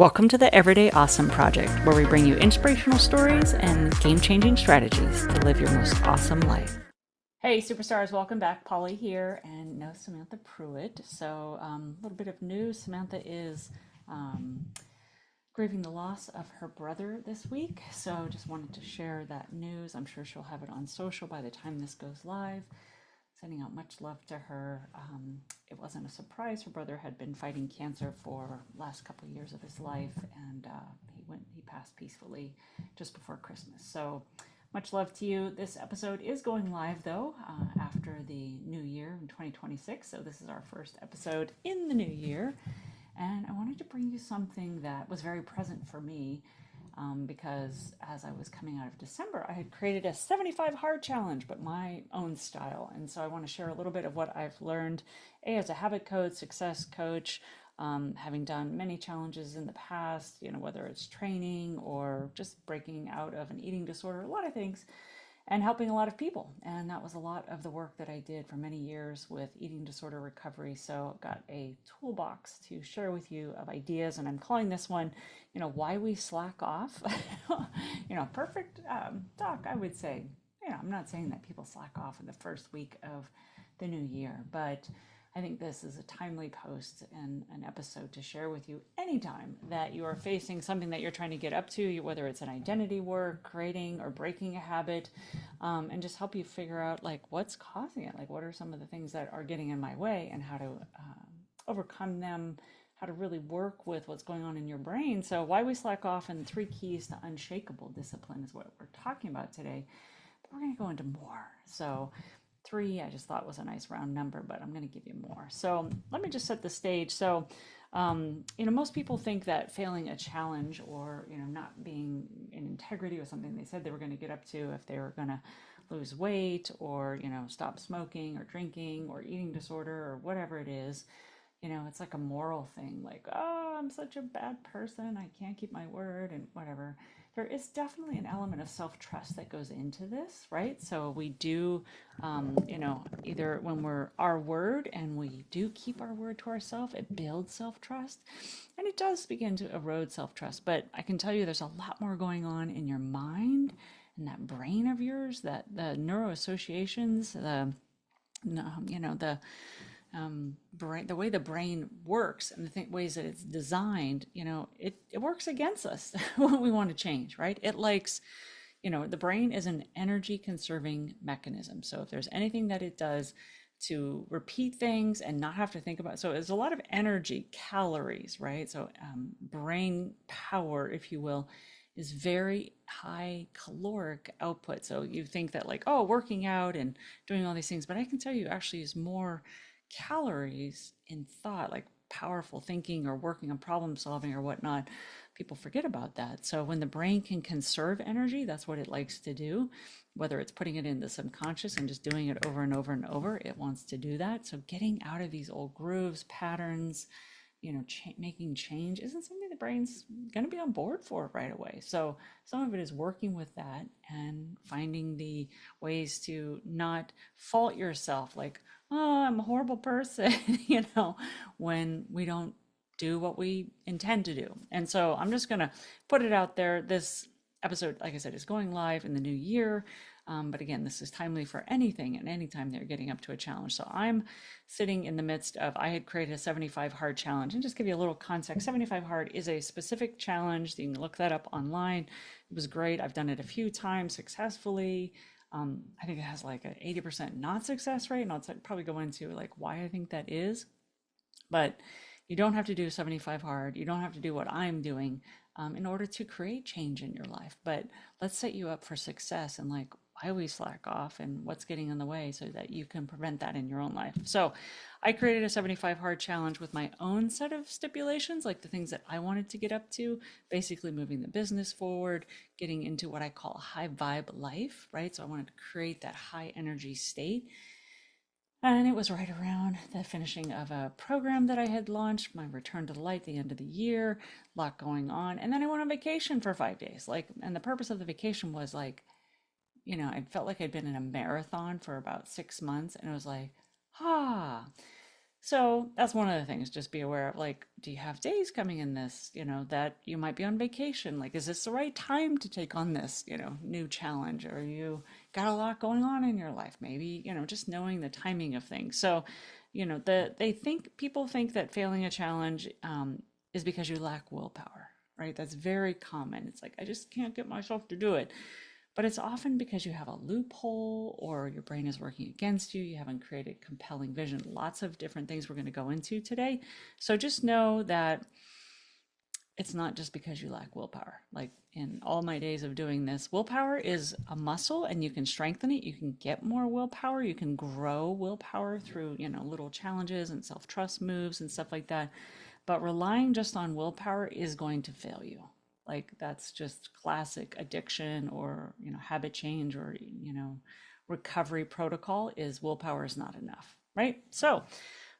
Welcome to the Everyday Awesome Project, where we bring you inspirational stories and game-changing strategies to live your most awesome life. Hey, superstars, welcome back. Polly here, and no Samantha Pruitt. So, a little bit of news. Samantha is grieving the loss of her brother this week. So, just wanted to share that news. I'm sure she'll have it on social by the time this goes live. Sending out much love to her. It wasn't a surprise. Her brother had been fighting cancer for the last couple of years of his life, and he passed peacefully just before Christmas. So much love to you. This episode is going live though after the new year in 2026. So this is our first episode in the new year, and I wanted to bring you something that was very present for me. Because as I was coming out of December, I had created a 75 hard challenge, but my own style. And so I want to share a little bit of what I've learned, as a habit coach, success coach, having done many challenges in the past, whether it's training or just breaking out of an eating disorder, a lot of things, and helping a lot of people. And that was a lot of the work that I did for many years with eating disorder recovery. So I've got a toolbox to share with you of ideas, and I'm calling this one, why we slack off. Perfect talk, I would say. I'm not saying that people slack off in the first week of the new year, but I think this is a timely post and an episode to share with you anytime that you are facing something that you're trying to get up to, whether it's an identity work, creating or breaking a habit, and just help you figure out like what's causing it, like what are some of the things that are getting in my way and how to overcome them, how to really work with what's going on in your brain. So why we slack off, and 3 keys to unshakable discipline is what we're talking about today. But we're going to go into more. So 3 I just thought was a nice round number, but I'm going to give you more. So let me just set the stage. So most people think that failing a challenge or not being in integrity with something they said they were going to get up to, if they were going to lose weight or stop smoking or drinking or eating disorder or whatever it is, it's like a moral thing, like, oh, I'm such a bad person, I can't keep my word and whatever. There is definitely an element of self-trust that goes into this, right? So we do, either when we're our word and we do keep our word to ourselves, it builds self-trust, and it does begin to erode self-trust. But I can tell you there's a lot more going on in your mind and that brain of yours, that the neuroassociations, the brain, the way the brain works and the ways that it's designed, it works against us when we want to change, right? It likes, the brain is an energy conserving mechanism. So if there's anything that it does to repeat things and not have to think about, so it's a lot of energy, calories, right? So brain power, if you will, is very high caloric output. So you think that like, oh, working out and doing all these things, but I can tell you actually is more calories in thought, like powerful thinking or working on problem solving or whatnot. People forget about that. So when the brain can conserve energy, that's what it likes to do. Whether it's putting it in the subconscious and just doing it over and over and over, it wants to do that. So getting out of these old grooves, patterns, making change isn't something the brain's going to be on board for right away. So some of it is working with that and finding the ways to not fault yourself, like, oh, I'm a horrible person, when we don't do what we intend to do. And so I'm just going to put it out there. This episode, like I said, is going live in the new year. But again, this is timely for anything and anytime they're getting up to a challenge. So I'm sitting in the midst of, I had created a 75 hard challenge, and just give you a little context. 75 hard is a specific challenge. You can look that up online. It was great. I've done it a few times successfully. I think it has like an 80% not success rate, and I'll probably go into like why I think that is. But you don't have to do 75 hard. You don't have to do what I'm doing in order to create change in your life. But let's set you up for success and like why we slack off and what's getting in the way so that you can prevent that in your own life. So I created a 75 hard challenge with my own set of stipulations, like the things that I wanted to get up to, basically moving the business forward, getting into what I call a high vibe life, right? So I wanted to create that high energy state. And it was right around the finishing of a program that I had launched, my return to the light, the end of the year, a lot going on. And then I went on vacation for 5 days. And the purpose of the vacation was like, I felt like I'd been in a marathon for about 6 months, and it was like, So that's one of the things, just be aware of, like, do you have days coming in this, that you might be on vacation? Like, is this the right time to take on this, new challenge? Or you got a lot going on in your life? Maybe, just knowing the timing of things. So, people think that failing a challenge is because you lack willpower, right? That's very common. It's like, I just can't get myself to do it. But it's often because you have a loophole or your brain is working against you. You haven't created compelling vision. Lots of different things we're going to go into today. So just know that it's not just because you lack willpower. Like in all my days of doing this, willpower is a muscle and you can strengthen it. You can get more willpower. You can grow willpower through, little challenges and self-trust moves and stuff like that. But relying just on willpower is going to fail you. Like that's just classic addiction or, habit change or, recovery protocol is willpower is not enough, right? So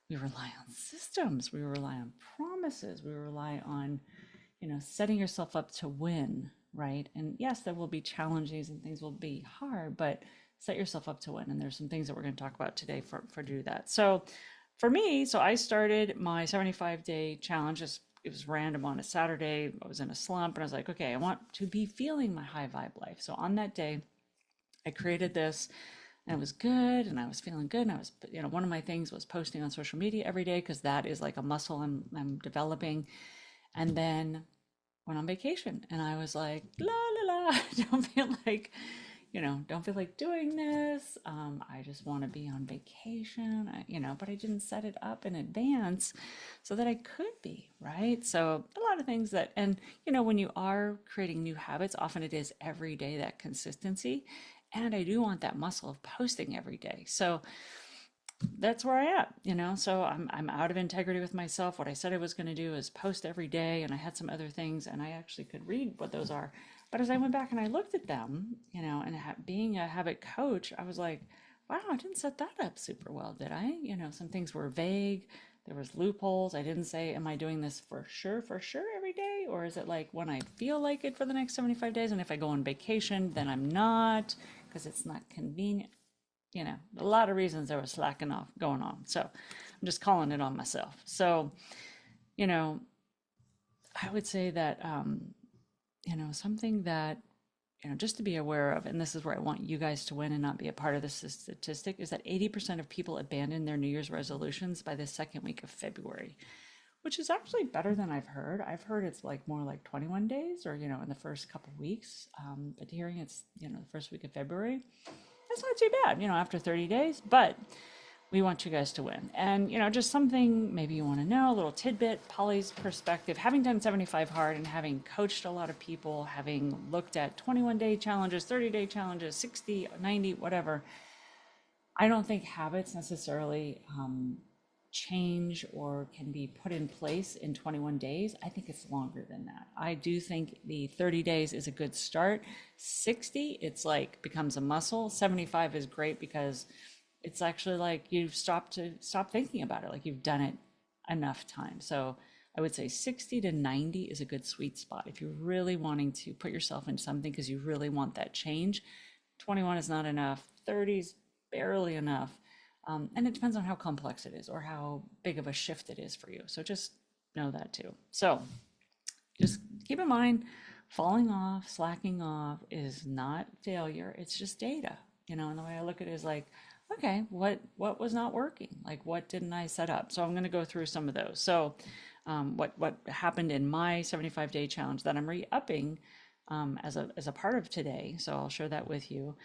we rely on systems, we rely on promises, we rely on, setting yourself up to win, right? And yes, there will be challenges and things will be hard, but set yourself up to win. And there's some things that we're going to talk about today for do that. So for me, I started my 75-day challenge. It was random on a Saturday. I was in a slump and I was like, okay, I want to be feeling my high vibe life. So on that day, I created this and it was good and I was feeling good. And I was, one of my things was posting on social media every day because that is like a muscle I'm developing. And then went on vacation and I was like, la la la, don't feel like doing this. I just want to be on vacation, but I didn't set it up in advance so that I could be, right? So a lot of things that, and when you are creating new habits, often it is every day, that consistency. And I do want that muscle of posting every day. So that's where I am, so I'm out of integrity with myself. What I said I was going to do is post every day, and I had some other things, and I actually could read what those are. But as I went back and I looked at them, and being a habit coach, I was like, wow, I didn't set that up super well, did I? Some things were vague. There was loopholes. I didn't say, am I doing this for sure every day? Or is it like when I feel like it for the next 75 days? And if I go on vacation, then I'm not because it's not convenient. A lot of reasons there was slacking off going on. So I'm just calling it on myself. So, I would say that, something that, just to be aware of, and this is where I want you guys to win and not be a part of this statistic, is that 80% of people abandon their New Year's resolutions by the second week of February, which is actually better than I've heard. I've heard it's like more like 21 days or, in the first couple of weeks. But hearing it's, the first week of February, that's not too bad, after 30 days, but we want you guys to win. And, just something maybe you want to know, a little tidbit, Polly's perspective, having done 75 hard and having coached a lot of people, having looked at 21-day challenges, 30-day challenges, 60, 90, whatever. I don't think habits necessarily change or can be put in place in 21 days. I think it's longer than that. I do think the 30 days is a good start. 60, it's like becomes a muscle. 75 is great because it's actually like you've stop thinking about it. Like you've done it enough time. So I would say 60 to 90 is a good sweet spot. If you're really wanting to put yourself in something because you really want that change, 21 is not enough. 30 is barely enough. And it depends on how complex it is or how big of a shift it is for you. So just know that too. So just keep in mind, falling off, slacking off is not failure. It's just data, and the way I look at it is like, okay, what was not working? Like, what didn't I set up? So I'm going to go through some of those. So what happened in my 75-day challenge that I'm re-upping as a part of today. So I'll share that with you.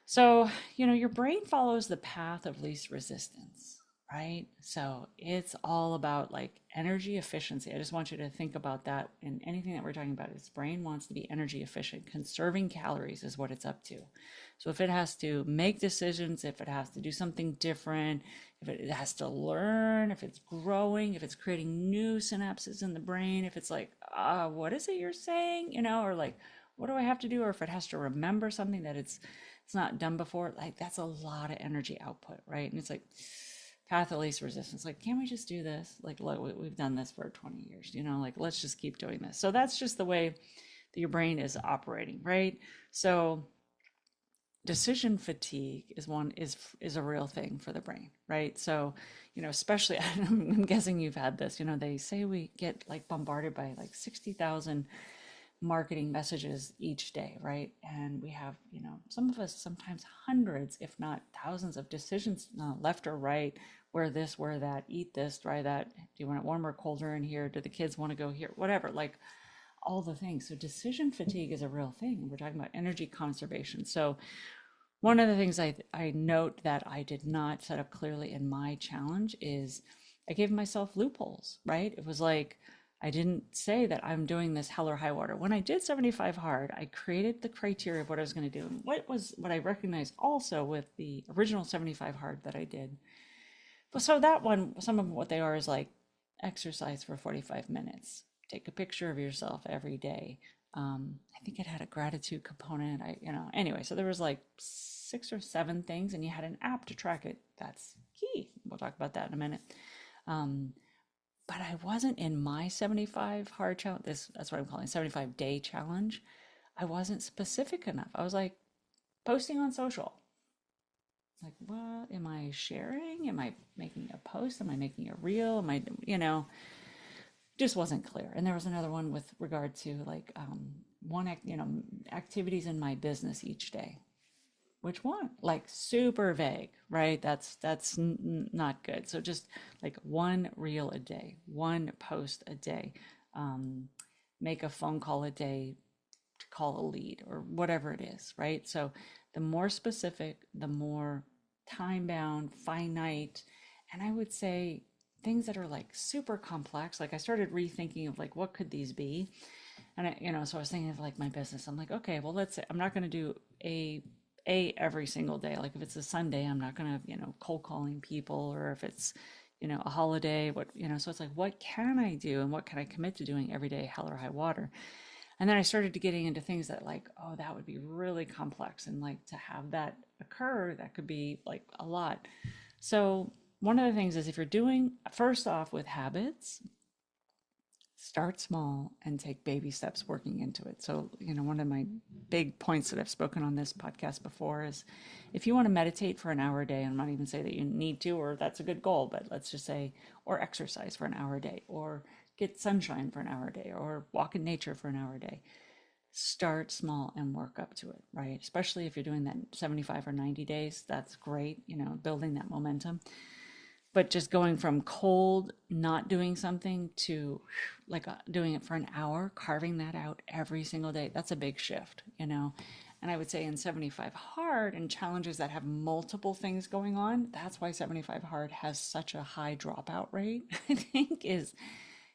So, your brain follows the path of least resistance, right? So it's all about like energy efficiency. I just want you to think about that in anything that we're talking about. Its brain wants to be energy efficient. Conserving calories is what it's up to. So if it has to make decisions, if it has to do something different, if it has to learn, if it's growing, if it's creating new synapses in the brain, if it's like, what is it you're saying? Or like, what do I have to do? Or if it has to remember something that it's not done before, like that's a lot of energy output, right? And it's like path of least resistance. Like, can't we just do this? Like, look, we've done this for 20 years, like, let's just keep doing this. So that's just the way that your brain is operating, right? So decision fatigue is a real thing for the brain, right? So, especially I'm guessing you've had this. They say we get like bombarded by like 60,000 marketing messages each day, right? And we have, some of us sometimes hundreds, if not thousands of decisions, left or right, wear this, wear that, eat this, try that. Do you want it warmer or colder in here? Do the kids want to go here? Whatever, like all the things. So decision fatigue is a real thing. And we're talking about energy conservation. So one of the things I note that I did not set up clearly in my challenge is I gave myself loopholes, right? It was like, I didn't say that I'm doing this hell or high water. When I did 75 hard, I created the criteria of what I was going to do. And what I recognized also with the original 75 hard that I did. But so that one, some of what they are is like exercise for 45 minutes. Take a picture of yourself every day. I think it had a gratitude component. Anyway, so there was like 6 or 7 things, and you had an app to track it. That's key. We'll talk about that in a minute. But I wasn't in my 75 hard challenge. That's what I'm calling 75-day challenge. I wasn't specific enough. I was like posting on social. Like, what am I sharing? Am I making a post? Am I making a reel? Am I, just wasn't clear. And there was another one with regard to like activities in my business each day. Which one? Like super vague, right? That's not good. So just like one reel a day, one post a day, make a phone call a day to call a lead or whatever it is, right? So the more specific, the more time bound, finite, and I would say things that are like super complex. Like I started rethinking of like, what could these be? And so I was thinking of like my business. I'm like, okay, well, let's say I'm not going to do a every single day. Like if it's a Sunday, I'm not going to, cold calling people, or if it's, a holiday, so it's like, what can I do and what can I commit to doing every day, hell or high water? And then I started to getting into things that like, oh, that would be really complex. And like to have that occur, that could be like a lot. So one of the things is if you're doing, first off with habits, start small and take baby steps working into it. So, one of my big points that I've spoken on this podcast before is if you want to meditate for an hour a day, I'm not even saying that you need to, or that's a good goal, but let's just say, or exercise for an hour a day, or get sunshine for an hour a day, or walk in nature for an hour a day. Start small and work up to it, right? Especially if you're doing that 75 or 90 days, that's great, building that momentum. But just going from cold, not doing something to like doing it for an hour, carving that out every single day, that's a big shift, And I would say in 75 hard and challenges that have multiple things going on, that's why 75 hard has such a high dropout rate, I think, is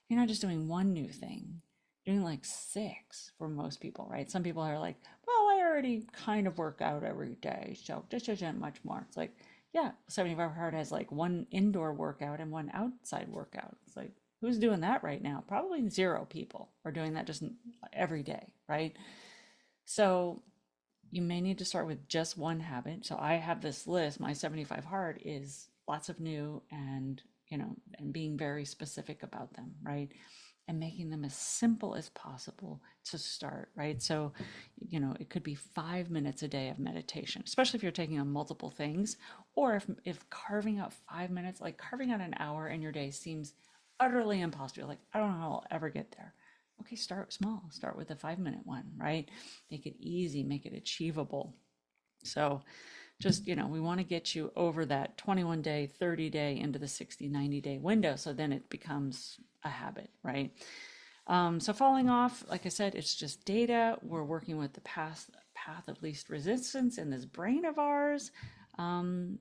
you're not just doing one new thing, you're doing like 6 for most people, right? Some people are like, well, I already kind of work out every day, so this isn't much more. It's like, yeah, 75 hard has like one indoor workout and one outside workout. It's like, who's doing that right now? Probably 0 people are doing that just every day, right? So you may need to start with just one habit. So I have this list. My 75 hard is lots of new and, and being very specific about them, right? And making them as simple as possible to start, right? So, it could be 5 minutes a day of meditation, especially if you're taking on multiple things, or if carving out 5 minutes, like carving out an hour in your day seems utterly impossible. Like, I don't know how I'll ever get there. Okay, start small, start with a 5-minute one, right? Make it easy, make it achievable. So just, we want to get you over that 21-day, 30-day into the 60, 90-day window. So then it becomes a habit, right? So falling off, like I said, it's just data. We're working with the path of least resistance in this brain of ours. And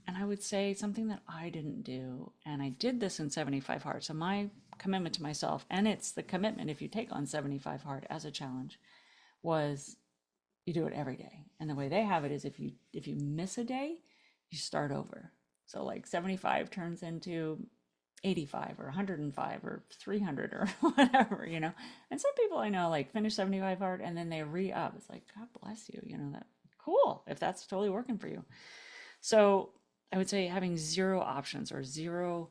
I would say something that I didn't do, and I did this in 75 hard. So my commitment to myself, and it's the commitment if you take on 75 hard as a challenge, was you do it every day. And the way they have it is if you miss a day, you start over. So like 75 turns into 85 or 105 or 300 or whatever, And some people I know like finish 75 hard and then they re-up. It's like, God bless you, that cool if that's totally working for you. So I would say having 0 options or 0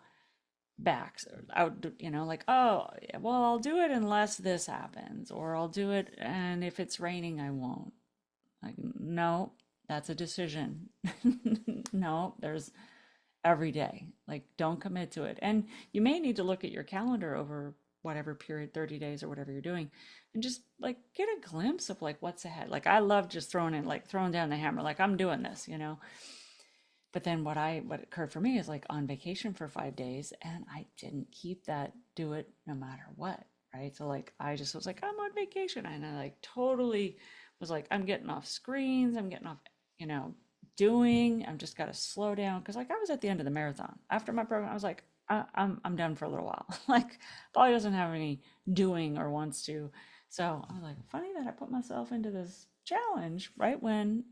backs out, like, oh, well, I'll do it unless this happens, or I'll do it and if it's raining, I won't. Like, no, That's a decision. No, there's every day. Like, don't commit to it. And you may need to look at your calendar over whatever period, 30 days or whatever you're doing, and just like get a glimpse of like what's ahead. Like, I love just throwing down the hammer, like I'm doing this, you know. But then what occurred for me is like on vacation for 5 days, and I didn't keep that do it no matter what, right? So like I just was like, I'm on vacation, and I like totally was like, I'm getting off screens, I'm getting off, you know, I'm just got to slow down because like I was at the end of the marathon after my program. I was like, I'm done for a little while. Like Polly doesn't have any doing or wants to, so I was like, funny that I put myself into this challenge right when,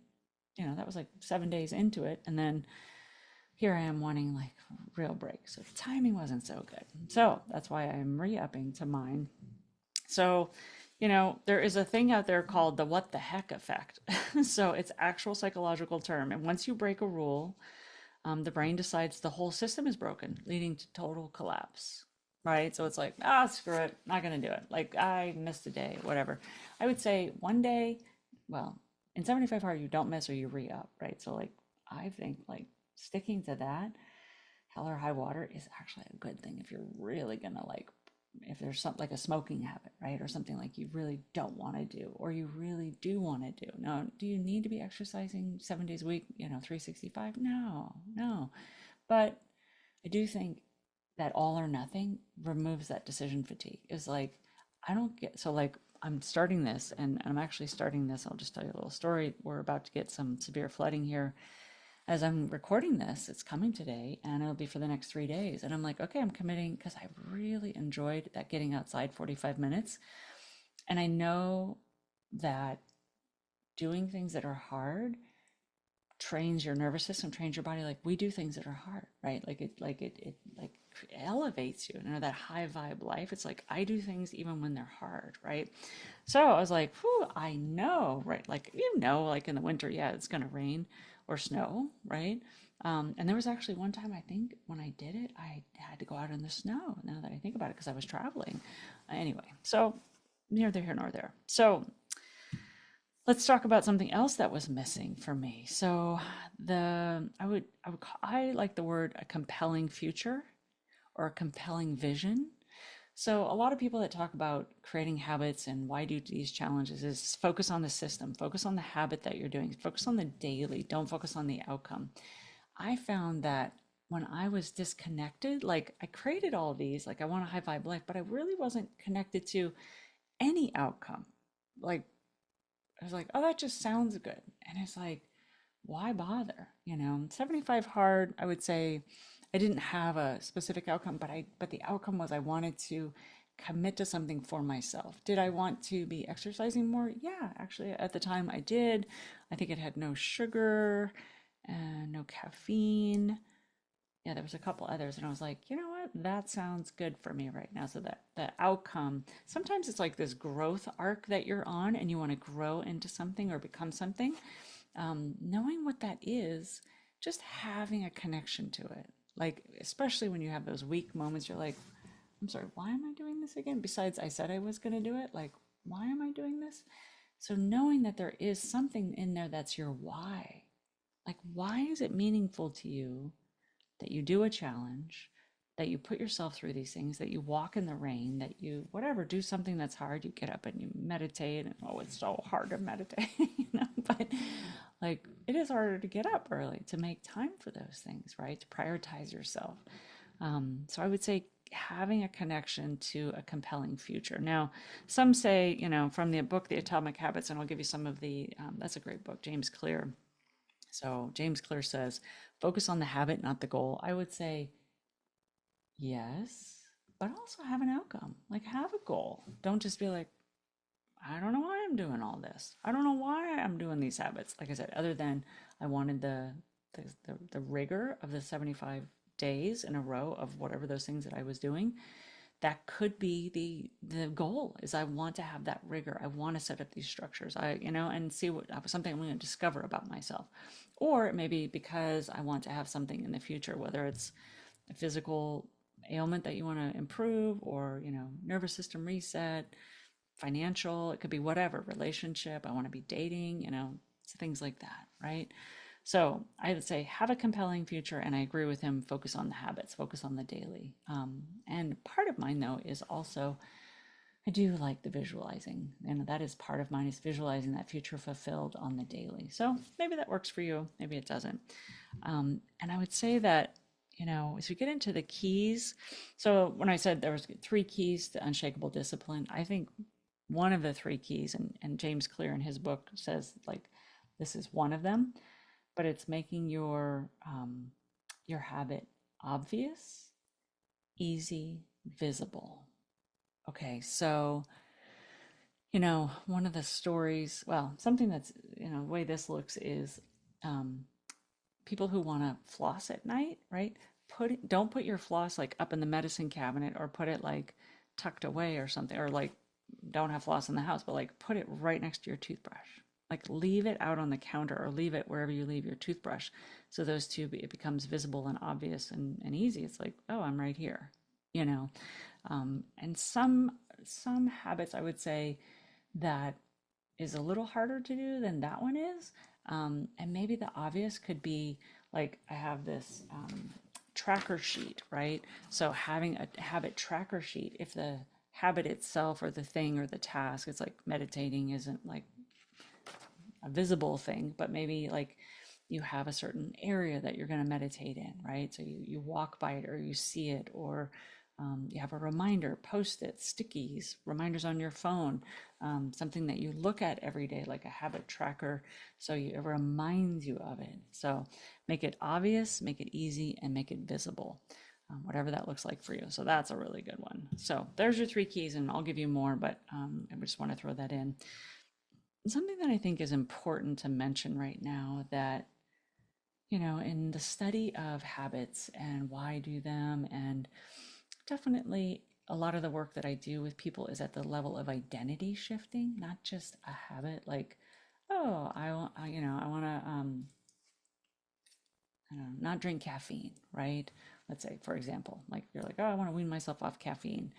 you know, that was like 7 days into it. And then here I am wanting like real break. So the timing wasn't so good. So that's why I'm re-upping to mine. So, you know, there is a thing out there called the what the heck effect. So it's actual psychological term. And once you break a rule, the brain decides the whole system is broken, leading to total collapse. Right. So it's like, screw it. Not going to do it. Like I missed a day, whatever. I would say one day, well, in 75 hard, you don't miss or you re up. Right. So like, I think like sticking to that, hell or high water, is actually a good thing if you're really going to like, if there's something like a smoking habit, right? Or something like you really don't want to do, or you really do want to do. Now, do you need to be exercising 7 days a week, you know, 365? No, no. But I do think that all or nothing removes that decision fatigue. Is like, I don't get, so like, I'm starting this and I'm actually starting this. I'll just tell you a little story. We're about to get some severe flooding here as I'm recording this. It's coming today and it'll be for the next 3 days. And I'm like, okay, I'm committing because I really enjoyed that getting outside 45 minutes. And I know that doing things that are hard trains your nervous system, trains your body. Like we do things that are hard, right? It like elevates you. You know, that high vibe life. It's like I do things even when they're hard, right? So I was like, whew, I know, right? Like, you know, like in the winter, yeah, it's gonna rain or snow, right? And there was actually one time I think when I did it, I had to go out in the snow. Now that I think about it, because I was traveling. Anyway, so neither here nor there. So let's talk about something else that was missing for me. So I like the word a compelling future or a compelling vision. So a lot of people that talk about creating habits and why do these challenges is focus on the system, focus on the habit that you're doing, focus on the daily, don't focus on the outcome. I found that when I was disconnected, like I created all of these, like I want a high vibe life, but I really wasn't connected to any outcome. Like I was like, oh, that just sounds good. And it's like, why bother? You know, 75 hard, I would say I didn't have a specific outcome, but the outcome was I wanted to commit to something for myself. Did I want to be exercising more? Yeah, actually at the time I did. I think it had no sugar and no caffeine. Yeah, there was a couple others, and I was like, you know what? That sounds good for me right now. So that the outcome, sometimes it's like this growth arc that you're on, and you want to grow into something or become something. Knowing what that is, just having a connection to it. Like, especially when you have those weak moments, you're like, I'm sorry, why am I doing this again? Besides, I said I was going to do it. Like, why am I doing this? So knowing that there is something in there that's your why. Like, why is it meaningful to you that you do a challenge, that you put yourself through these things, that you walk in the rain, that you, whatever, do something that's hard, you get up and you meditate. And oh, it's so hard to meditate, you know, but like it is harder to get up early, to make time for those things, right? To prioritize yourself. So I would say having a connection to a compelling future. Now, some say, you know, from the book, The Atomic Habits, and I'll give you some of the, that's a great book, James Clear. So James Clear says, focus on the habit, not the goal. I would say yes, but also have an outcome. Like have a goal. Don't just be like, I don't know why I'm doing all this. I don't know why I'm doing these habits. Like I said, other than I wanted the rigor of the 75 days in a row of whatever those things that I was doing. That could be the goal, is I want to have that rigor. I want to set up these structures. And see what something I'm going to discover about myself. Or it may be because I want to have something in the future, whether it's a physical ailment that you want to improve, or, you know, nervous system reset, financial, it could be whatever, relationship, I want to be dating, you know, So things like that, right? So I would say have a compelling future, and I agree with him. Focus on the habits, focus on the daily. And part of mine though is also I do like the visualizing, and that is part of mine is visualizing that future fulfilled on the daily. So maybe that works for you, maybe it doesn't. And I would say that as we get into the keys, so when I said there was 3 keys to unshakable discipline, I think one of the 3 keys, and James Clear in his book says like this is one of them, but it's making your habit obvious, easy, visible. Okay, so one of the stories, well, something that's the way this looks is um, people who want to floss at night, right? Don't put your floss like up in the medicine cabinet or put it like tucked away or something, or like don't have floss in the house, but like put it right next to your toothbrush. Like leave it out on the counter or leave it wherever you leave your toothbrush. So those two, it becomes visible and obvious and easy. It's like, oh, I'm right here, you know. And some habits I would say that is a little harder to do than that one is. And maybe the obvious could be like I have this tracker sheet, right? So having a habit tracker sheet, if the habit itself or the thing or the task, it's like meditating isn't like a visible thing, but maybe like you have a certain area that you're going to meditate in, right? So you walk by it or you see it, or you have a reminder, post-it, stickies, reminders on your phone, something that you look at every day, like a habit tracker, so it reminds you of it. So make it obvious, make it easy, and make it visible, whatever that looks like for you. So that's a really good one. So there's your 3 keys, and I'll give you more, but I just want to throw that in. Something that I think is important to mention right now that in the study of habits and why do them, and definitely a lot of the work that I do with people is at the level of identity shifting, not just a habit like, oh, I want, I want to, I don't know, not drink caffeine, right? Let's say, for example, like you're like, oh, I want to wean myself off caffeine.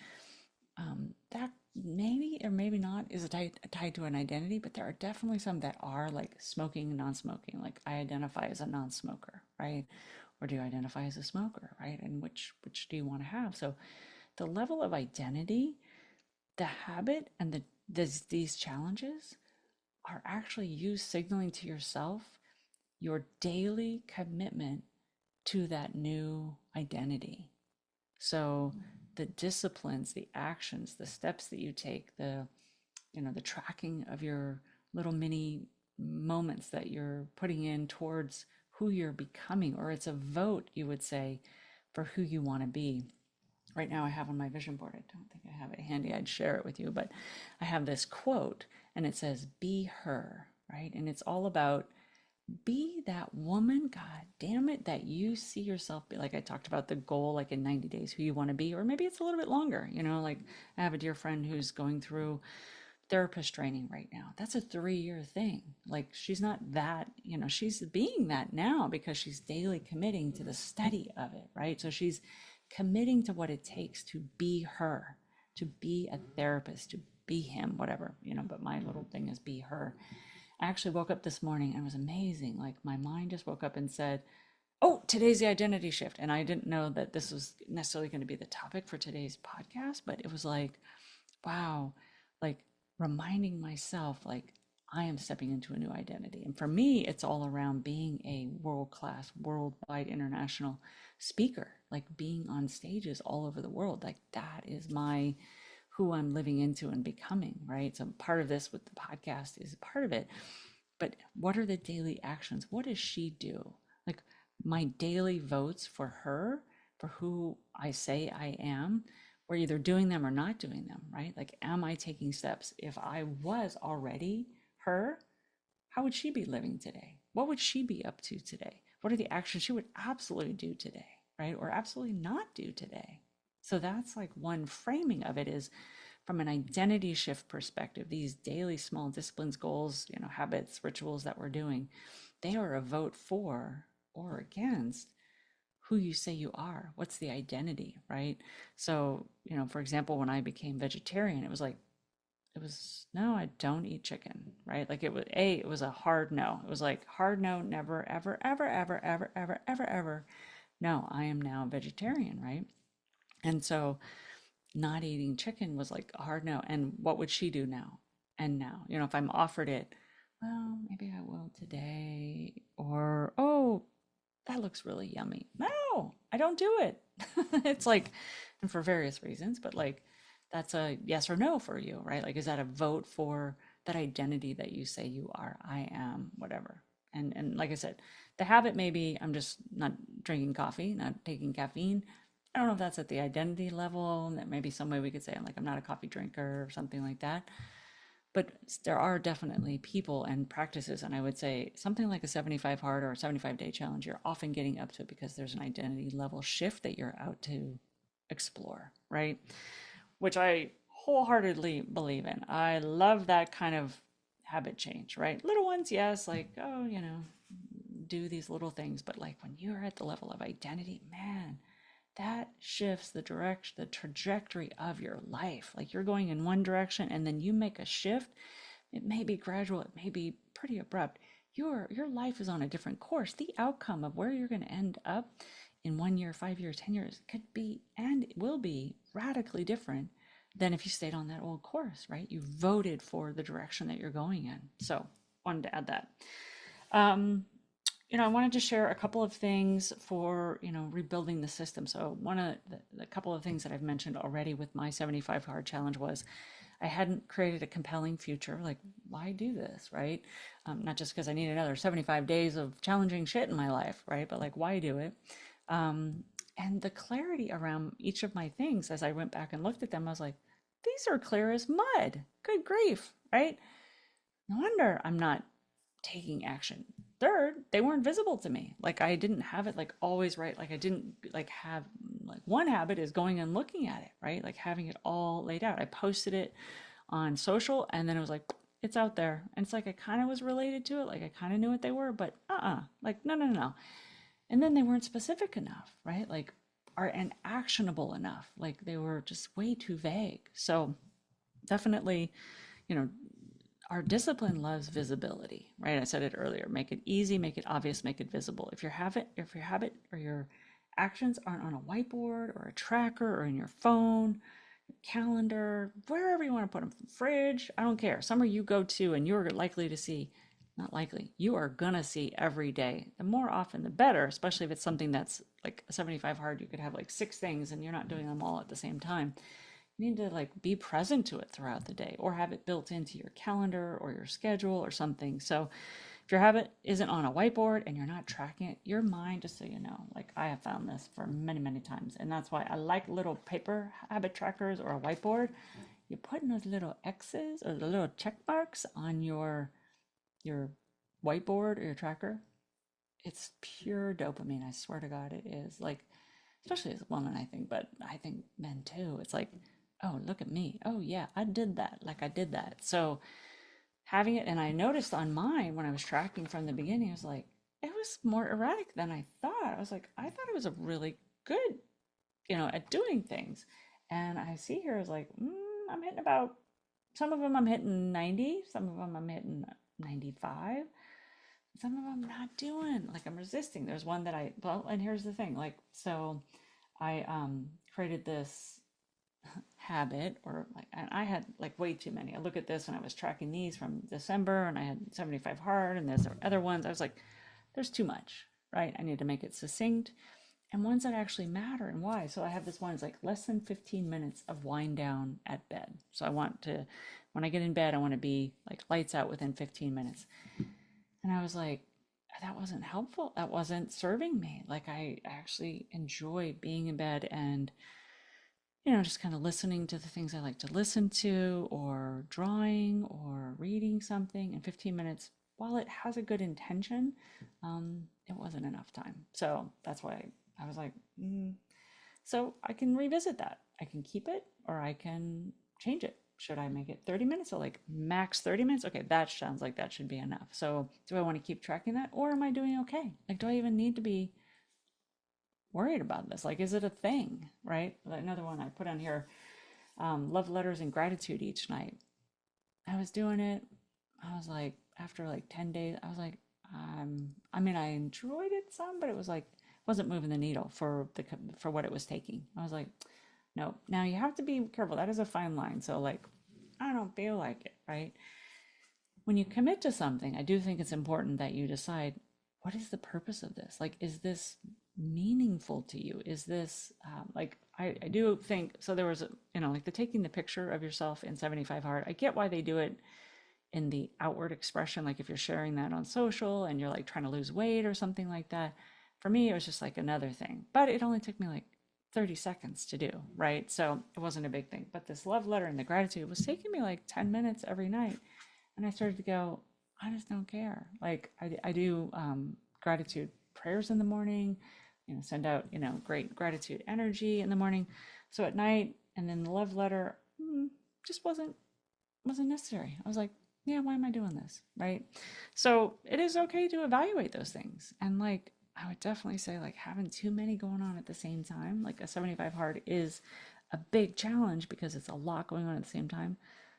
That maybe or maybe not is tied to an identity, but there are definitely some that are like smoking and non-smoking. Like I identify as a non-smoker, right? Or do you identify as a smoker, right? And which do you want to have? So the level of identity, the habit, and these challenges are actually you signaling to yourself your daily commitment to that new identity. So the disciplines, the actions, the steps that you take, the tracking of your little mini moments that you're putting in towards who you're becoming, or it's a vote, you would say, for who you want to be. Right now I have on my vision board, I don't think I have it handy, I'd share it with you, but I have this quote and it says, be her, right? And it's all about be that woman, god damn it, that you see yourself be. Like I talked about the goal, like in 90 days, who you want to be, or maybe it's a little bit longer, like I have a dear friend who's going through therapist training right now. That's a 3-year thing. Like she's not that, she's being that now because she's daily committing to the study of it, right? So she's committing to what it takes to be her, to be a therapist, to be him, whatever, but my little thing is be her. I actually woke up this morning and it was amazing. Like my mind just woke up and said, oh, today's the identity shift. And I didn't know that this was necessarily going to be the topic for today's podcast, but it was like, wow, like reminding myself, like I am stepping into a new identity. And for me, it's all around being a world-class, worldwide, international speaker, like being on stages all over the world. Like that is who I'm living into and becoming, right? So part of this with the podcast is part of it. But what are the daily actions? What does she do? Like my daily votes for her, for who I say I am, we're either doing them or not doing them, right? Like, am I taking steps? If I was already her, how would she be living today? What would she be up to today? What are the actions she would absolutely do today, right? Or absolutely not do today? So that's like one framing of it is from an identity shift perspective, these daily small disciplines, goals, habits, rituals that we're doing, they are a vote for or against who you say you are. What's the identity, right? So, for example, when I became vegetarian, it was like, no, I don't eat chicken, right? Like it was a hard no. It was like hard no, never, ever, ever, ever, ever, ever, ever, ever. No, I am now a vegetarian, right? And so not eating chicken was like a hard no. And what would she do now? And now, if I'm offered it, well, maybe I will today. Or, oh, that looks really yummy. No, I don't do it. It's like, and for various reasons, but like that's a yes or no for you, right? Like, is that a vote for that identity that you say you are? I am, whatever. And like I said, the habit maybe I'm just not drinking coffee, not taking caffeine. I don't know if that's at the identity level. That maybe some way we could say I'm not a coffee drinker or something like that. But there are definitely people and practices, and I would say something like a 75 hard or a 75-day challenge, you're often getting up to it because there's an identity level shift that you're out to explore, right? Which I wholeheartedly believe in. I love that kind of habit change, right? Little ones, yes, like, oh, do these little things, but like when you're at the level of identity, man, that shifts the direction, the trajectory of your life. Like you're going in one direction and then you make a shift. It may be gradual, it may be pretty abrupt. Your life is on a different course. The outcome of where you're going to end up in 1 year, 5 years, 10 years could be and will be radically different than if you stayed on that old course, right? You voted for the direction that you're going in. So wanted to add that. Um, I wanted to share a couple of things for, rebuilding the system. So one of the couple of things that I've mentioned already with my 75 hard challenge was I hadn't created a compelling future. Like, why do this, right? Not just because I need another 75 days of challenging shit in my life, right? But like, why do it? And the clarity around each of my things, as I went back and looked at them, I was like, these are clear as mud. Good grief, right? No wonder I'm not taking action. Third, they weren't visible to me. Like I didn't have it like always right. Like I didn't like have like one habit is going and looking at it, right? Like having it all laid out. I posted it on social and then it was like it's out there. And it's like I kind of was related to it. Like I kind of knew what they were, but like no, no, no, no. And then they weren't specific enough, right? Like are and actionable enough. Like they were just way too vague. So definitely, you know, our discipline loves visibility, right? I said it earlier. Make it easy, make it obvious, make it visible. If your habit or your actions aren't on a whiteboard or a tracker or in your phone, calendar, wherever you want to put them, fridge, I don't care. Somewhere you go to and you're likely to see, not likely, you are gonna see every day. The more often, the better, especially if it's something that's like a 75 hard, you could have like 6 things and you're not doing them all at the same time. You need to like be present to it throughout the day or have it built into your calendar or your schedule or something. So if your habit isn't on a whiteboard and you're not tracking it, your mind, just so you know, like I have found this for many, many times. And that's why I like little paper habit trackers or a whiteboard. You put in those little X's or the little check marks on your whiteboard or your tracker. It's pure dopamine. I swear to God, it is. Like, especially as a woman, I think, but I think men too. It's like, oh, look at me. Oh, yeah, I did that. Like, I did that. So having it, and I noticed on mine when I was tracking from the beginning, I was like, it was more erratic than I thought. I was like, I thought it was a really good, at doing things. And I see here is like, I'm hitting about, some of them I'm hitting 90, some of them I'm hitting 95. Some of them not doing, like I'm resisting. There's one that well, and here's the thing, like, so I created this habit or like, and I had like way too many. I look at this and I was tracking these from December and I had 75 hard and there's other ones. I was like, there's too much, right? I need to make it succinct and ones that actually matter and why. So I have this one, it's like less than 15 minutes of wind down at bed. So I want to, when I get in bed, I want to be like lights out within 15 minutes. And I was like, that wasn't helpful. That wasn't serving me. Like I actually enjoy being in bed and, just kind of listening to the things I like to listen to or drawing or reading something in 15 minutes. While it has a good intention, it wasn't enough time. So that's why I was like, so I can revisit that. I can keep it or I can change it. Should I make it 30 minutes or like max 30 minutes? Okay, that sounds like that should be enough. So do I want to keep tracking that or am I doing okay? Like, do I even need to be worried about this? Like, is it a thing, right? Another one I put on here, love letters and gratitude each night. I was doing it. I was like, after like 10 days, I was like, I mean, I enjoyed it some, but it was like, wasn't moving the needle for for what it was taking. I was like, no. Now you have to be careful. That is a fine line. So like, I don't feel like it, right? When you commit to something, I do think it's important that you decide, what is the purpose of this? Like, is this meaningful to you? Is this like, I do think so. There was, like the taking the picture of yourself in 75 hard. I get why they do it in the outward expression. Like if you're sharing that on social and you're like trying to lose weight or something like that. For me, it was just like another thing, but it only took me like 30 seconds to do, right? So it wasn't a big thing. But this love letter and the gratitude was taking me like 10 minutes every night. And I started to go, I just don't care. Like I do gratitude prayers in the morning, send out, great gratitude energy in the morning. So at night, and then the love letter just wasn't necessary. I was like, yeah, why am I doing this? Right. So it is okay to evaluate those things. And like, I would definitely say, like, having too many going on at the same time, like a 75 hard is a big challenge because it's a lot going on at the same time.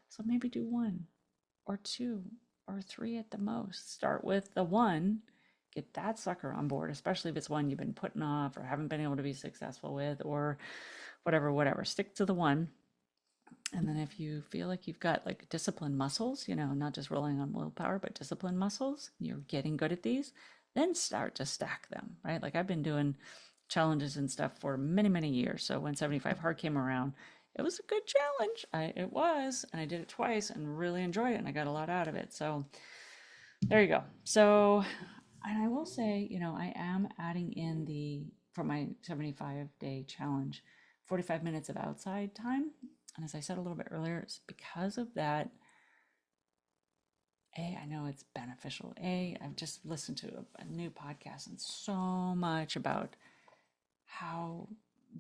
So maybe do one or two or three at the most. Start with the one, get that sucker on board, especially if it's one you've been putting off or haven't been able to be successful with or whatever. Stick to the one. And then if you feel like you've got like discipline muscles, not just relying on willpower, but discipline muscles, you're getting good at these, then start to stack them, right? Like I've been doing challenges and stuff for many, many years. So when 75 hard came around, it was a good challenge. It was, and I did it twice and really enjoyed it and I got a lot out of it. So there you go. So, and I will say, I am adding in for my 75-day challenge, 45 minutes of outside time. And as I said a little bit earlier, it's because of that. I know it's beneficial. I've just listened to a new podcast and so much about how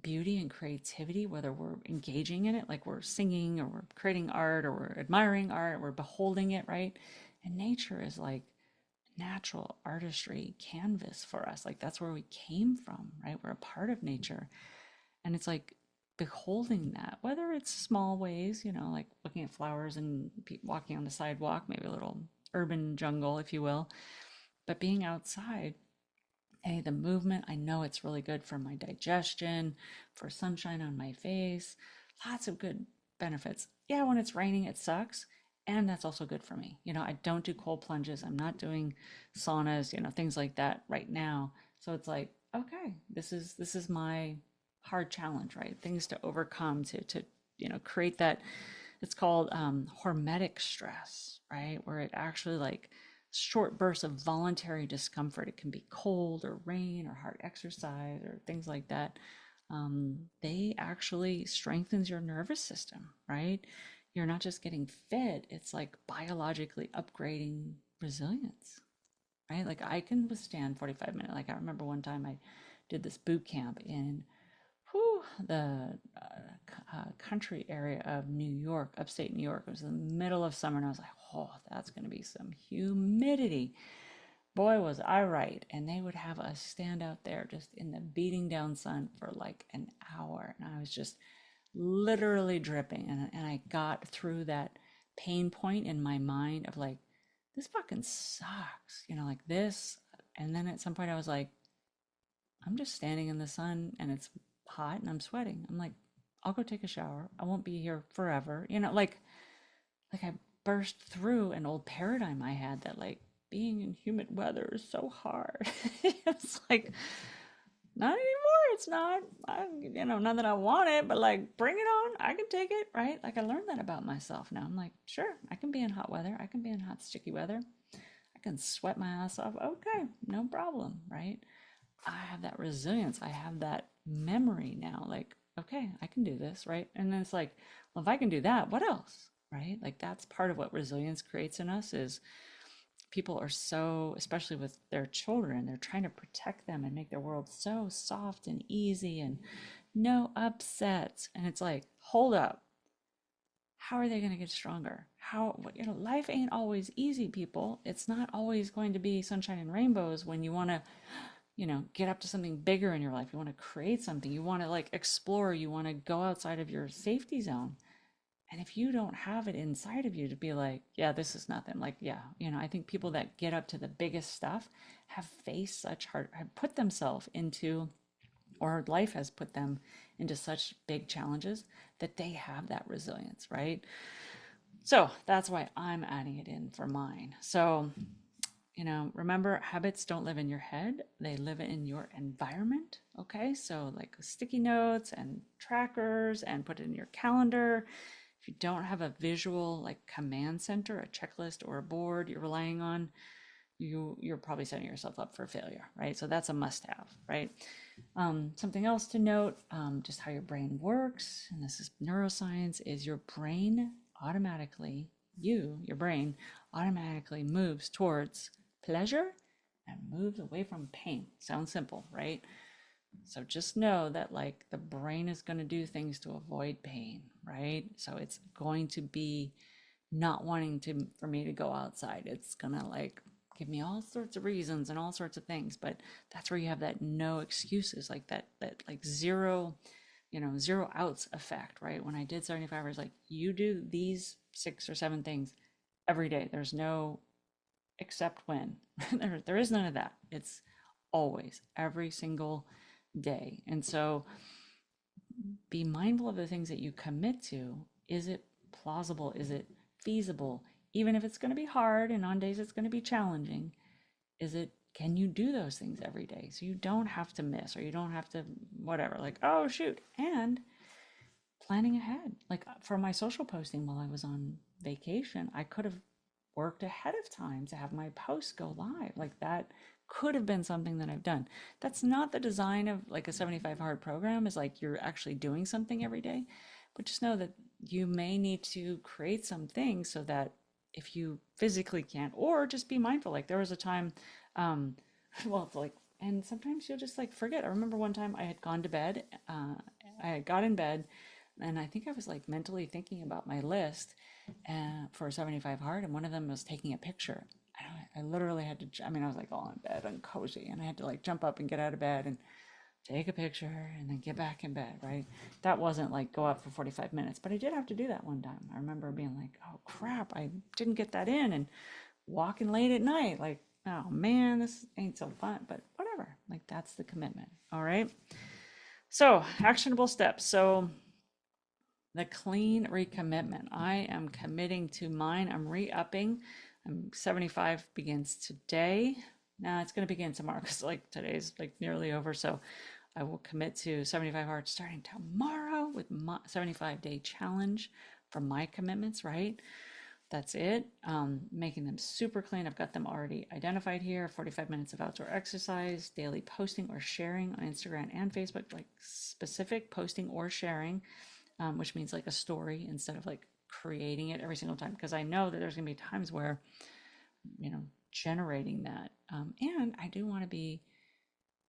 beauty and creativity, whether we're engaging in it, like we're singing or we're creating art or we're admiring art, we're beholding it, right? And nature is like natural artistry canvas for us. Like that's where we came from, right? We're a part of nature. And it's like beholding that, whether it's small ways, like looking at flowers and walking on the sidewalk, maybe a little urban jungle, if you will, but being outside. Hey, the movement, I know it's really good for my digestion, for sunshine on my face, lots of good benefits. Yeah, when it's raining, it sucks. And that's also good for me. I don't do cold plunges. I'm not doing saunas, things like that right now. So it's like, okay, this is my hard challenge, right? Things to overcome to create that. It's called hormetic stress, right? Where it actually like short bursts of voluntary discomfort. It can be cold or rain or hard exercise or things like that. They actually strengthens your nervous system, right? You're not just getting fit, it's like biologically upgrading resilience, right? Like I can withstand 45 minutes. Like I remember one time I did this boot camp in the country area of New York, upstate New York. It was in the middle of summer, and I was like, oh, that's going to be some humidity. Boy, was I right. And they would have us stand out there just in the beating down sun for like an hour. And I was just literally dripping. And I got through that pain point in my mind of like, this fucking sucks, like this. And then at some point I was like, I'm just standing in the sun and it's hot and I'm sweating. I'm like, I'll go take a shower. I won't be here forever. Like I burst through an old paradigm I had that like being in humid weather is so hard. It's like, not anymore. It's not. Not that I want it, but like, bring it on. I can take it, right? Like I learned that about myself now. I'm like, sure, I can be in hot weather. I can be in hot, sticky weather. I can sweat my ass off. Okay, no problem, right? I have that resilience. I have that memory now. Like, okay, I can do this, right? And then it's like, well, if I can do that, what else, right? Like that's part of what resilience creates in us is people are so, especially with their children, they're trying to protect them and make their world so soft and easy and no upsets. And it's like, hold up. How are they going to get stronger? Life ain't always easy, people. It's not always going to be sunshine and rainbows when you want to get up to something bigger in your life. You want to create something. You want to like explore. You want to go outside of your safety zone. And if you don't have it inside of you to be like, yeah, this is nothing, like, yeah, I think people that get up to the biggest stuff have faced such hard, have put themselves into, or life has put them into such big challenges that they have that resilience, right? So that's why I'm adding it in for mine. So, remember, habits don't live in your head, they live in your environment. Okay. So, like sticky notes and trackers, and put it in your calendar. If you don't have a visual, like command center, a checklist, or a board you're relying on, you're probably setting yourself up for failure, right? So that's a must have, right? Something else to note, just how your brain works, and this is neuroscience, is your brain automatically, your brain automatically moves towards pleasure and moves away from pain. Sounds simple, right? So just know that like the brain is going to do things to avoid pain, right? So it's going to be not wanting to for me to go outside. It's going to like give me all sorts of reasons and all sorts of things, but that's where you have that no excuses, like that like zero, zero outs effect, right? When I did 75 hours, like you do these 6 or 7 things every day. There's no except when. There is none of that. It's always every single day. And so be mindful of the things that you commit to. Is it plausible? Is it feasible? Even if it's going to be hard and on days it's going to be challenging, can you do those things every day? So you don't have to miss, or you don't have to whatever, like, oh shoot. And planning ahead. Like for my social posting while I was on vacation, I could have worked ahead of time to have my posts go live. Like that could have been something that I've done. That's not the design of like a 75 hard program, is like you're actually doing something every day. But just know that you may need to create some things so that if you physically can't, or just be mindful. Like there was a time, well, it's like, and sometimes you'll just like forget. I remember one time I had gone to bed, I had got in bed, and I think I was like mentally thinking about my list for 75 hard, and one of them was taking a picture. I literally had to, I mean, I was like all in bed and cozy, and I had to like jump up and get out of bed and take a picture and then get back in bed, right? That wasn't like go out for 45 minutes, but I did have to do that one time. I remember being like, oh crap, I didn't get that in, and walking late at night, like, oh man, this ain't so fun, but whatever. Like that's the commitment. All right. So actionable steps. So the clean recommitment. I am committing to mine. I'm re-upping. 75 begins today. Now it's going to begin tomorrow because like today's like nearly over. So I will commit to 75 hard starting tomorrow with my 75-day challenge for my commitments, right? That's it. Making them super clean. I've got them already identified here. 45 minutes of outdoor exercise, daily posting or sharing on Instagram and Facebook, like specific posting or sharing, which means like a story instead of like creating it every single time. Because I know that there's going to be times where, generating that. And I do want to be,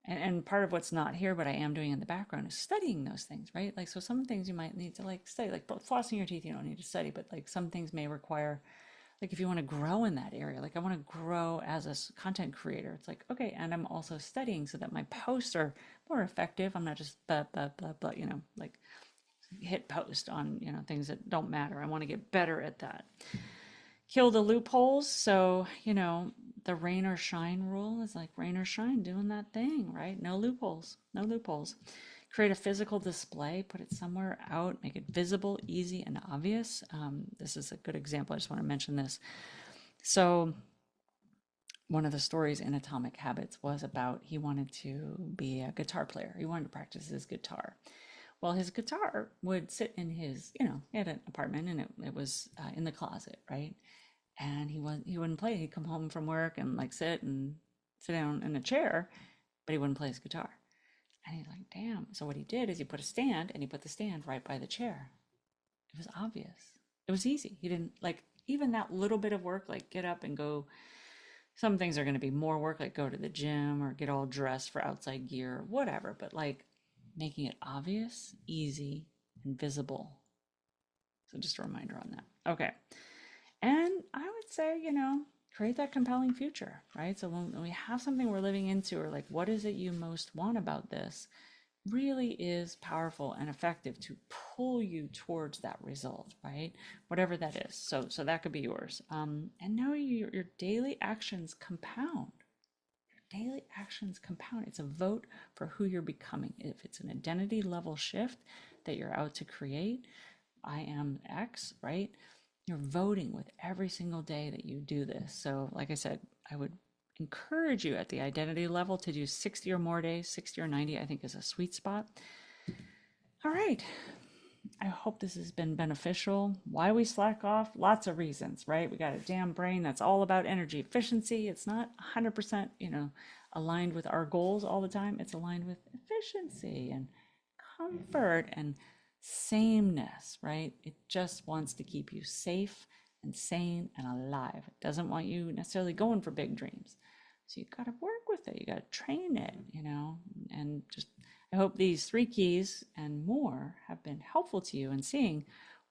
and part of what's not here, but I am doing in the background, is studying those things, right? Like, so some things you might need to like study, like flossing your teeth, you don't need to study, but like some things may require, like if you want to grow in that area, like I want to grow as a content creator, it's like, okay, and I'm also studying so that my posts are more effective. I'm not just blah, blah, blah, blah, like hit post on, things that don't matter. I want to get better at that. Kill the loopholes. So, the rain or shine rule is like rain or shine, doing that thing, right? No loopholes, no loopholes. Create a physical display, put it somewhere out, make it visible, easy, and obvious. This is a good example. I just want to mention this. So one of the stories in Atomic Habits was about, he wanted to be a guitar player. He wanted to practice his guitar. Well, his guitar would sit in his, he had an apartment, and it was in the closet, right? And he wouldn't play. He'd come home from work and like sit down in a chair, but he wouldn't play his guitar. And he's like, damn. So what he did is he put a stand, and he put the stand right by the chair. It was obvious. It was easy. He didn't like even that little bit of work, like get up and go. Some things are going to be more work, like go to the gym or get all dressed for outside gear, whatever. But like making it obvious, easy, and visible. So just a reminder on that. Okay. And I would say, create that compelling future, right? So when we have something we're living into, or like, what is it you most want about this? really is powerful and effective to pull you towards that result, right? Whatever that is. So that could be yours. And now your daily actions compound. Daily actions compound. It's a vote for who you're becoming. If it's an identity level shift that you're out to create, I am X, right? You're voting with every single day that you do this. So, like I said, I would encourage you at the identity level to do 60 or more days. 60 or 90, I think, is a sweet spot. All right. I hope this has been beneficial. Why we slack off? Lots of reasons, right? We got a damn brain that's all about energy efficiency. It's not 100%, aligned with our goals all the time. It's aligned with efficiency and comfort and sameness, right? It just wants to keep you safe and sane and alive. It doesn't want you necessarily going for big dreams. So you got to work with it. You got to train it, and just I hope these 3 keys and more have been helpful to you in seeing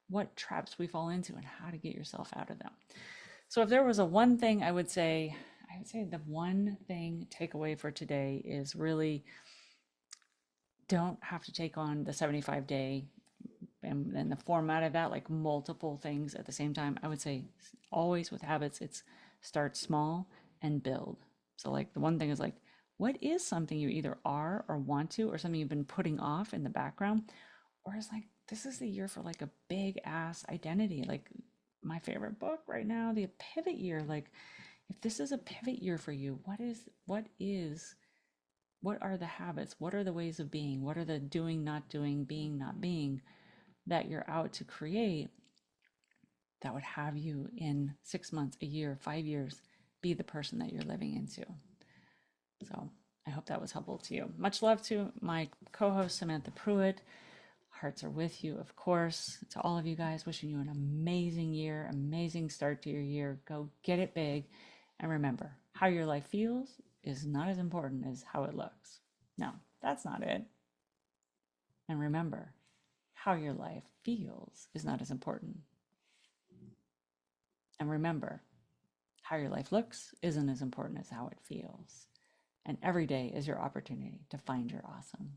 what traps we fall into and how to get yourself out of them. So if there was a one thing I would say the one thing takeaway for today is really don't have to take on the 75-day and the format of that, like multiple things at the same time. I would say always with habits, it's start small and build. So like the one thing is like, what is something you either are or want to, or something you've been putting off in the background? Or it's like, this is the year for like a big ass identity. Like my favorite book right now, The Pivot Year. Like if this is a pivot year for you, what are the habits? What are the ways of being? What are the doing, not doing, being, not being that you're out to create that would have you in 6 months, a year, 5 years, be the person that you're living into? So I hope that was helpful to you. Much love to my co-host, Samantha Pruitt. Hearts are with you, of course. To all of you guys, wishing you an amazing year, amazing start to your year. Go get it big. And remember, how your life feels is not as important as how it looks. No, that's not it. And remember, how your life feels is not as important. And remember, how your life looks isn't as important as how it feels. And every day is your opportunity to find your awesome.